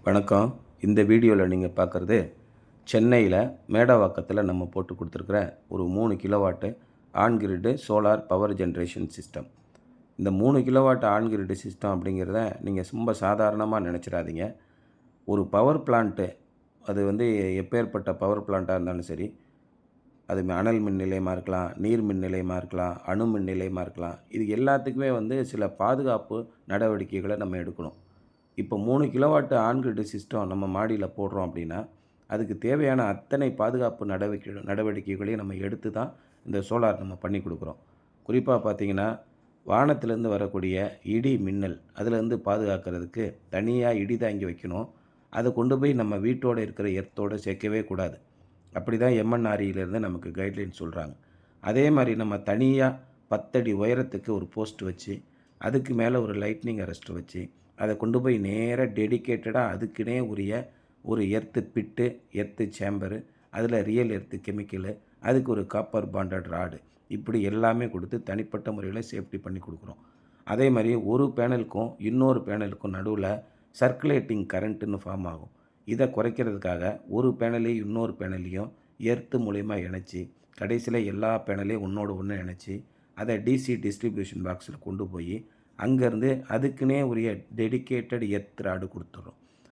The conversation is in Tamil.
வணக்கம். இந்த வீடியோவில் நீங்கள் பார்க்குறது சென்னையில் மேடவாக்கத்தில் நம்ம போட்டு கொடுத்துருக்குற ஒரு 3 kilowatt on grid solar power generation system. இந்த 3 கிலோவாட் ஆன் கிரிட்டு சிஸ்டம் அப்படிங்கிறத நீங்கள் ரொம்ப சாதாரணமாக நினச்சிடாதீங்க. ஒரு பவர் பிளான்ட்டு அது எப்பேற்பட்ட பவர் பிளான்ட்டாக இருந்தாலும் சரி, அது அனல் மின் நிலையமாக இருக்கலாம், நீர் மின் நிலையமாக இருக்கலாம், அணு மின் நிலையமாக இருக்கலாம். இது எல்லாத்துக்குமே சில பாதுகாப்பு நடவடிக்கைகளை நம்ம எடுக்கணும். இப்போ 3 கிலோவாட் ஆன் கிரிட் சிஸ்டம் நம்ம மாடியில் போடுறோம் அப்படின்னா, அதுக்கு தேவையான அத்தனை பாதுகாப்பு நடவடிக்கைகளையும் நம்ம எடுத்து தான் இந்த சோலார் நம்ம பண்ணி கொடுக்குறோம். குறிப்பாக பார்த்தீங்கன்னா, வானத்திலேருந்து வரக்கூடிய இடி மின்னல் அதிலேருந்து பாதுகாக்கிறதுக்கு தனியாக இடி தாங்கி வைக்கணும். அதை கொண்டு போய் நம்ம வீட்டோடு இருக்கிற எர்த்தோடு சேர்க்கவே கூடாது. அப்படி தான் எம்என்ஆர்இலேருந்து நமக்கு கைட்லைன் சொல்கிறாங்க. அதே மாதிரி நம்ம தனியாக 10 அடி உயரத்துக்கு ஒரு போஸ்ட் வச்சு, அதுக்கு மேலே ஒரு லைட்னிங் அரெஸ்டர் வச்சு, அதை கொண்டு போய் நேராக டெடிக்கேட்டடாக அதுக்குன்னே உரிய ஒரு எர்த்து பிட்டு, எர்த்து சேம்பரு, அதில் ரியல் எர்த்து கெமிக்கலு, அதுக்கு ஒரு காப்பர் பாண்டட் ராடு, இப்படி எல்லாமே கொடுத்து தனிப்பட்ட முறையில் சேஃப்டி பண்ணி கொடுக்குறோம். அதே மாதிரி ஒரு பேனலுக்கும் இன்னொரு பேனலுக்கும் நடுவில் சர்க்குலேட்டிங் கரண்ட்டுன்னு ஃபார்ம் ஆகும். இதை குறைக்கிறதுக்காக ஒரு பேனலையும் இன்னொரு பேனலையும் எர்த்து மூலயமா இணைச்சி, கடைசியில் எல்லா பேனலையும் ஒன்றோடு ஒன்று இணைச்சி, அதை டிசி டிஸ்ட்ரிபியூஷன் பாக்ஸில் கொண்டு போய் அங்கேருந்து அதுக்குன்னே உரிய டெடிக்கேட்டட் எர்த் ராடு கொடுத்துட்றோம்.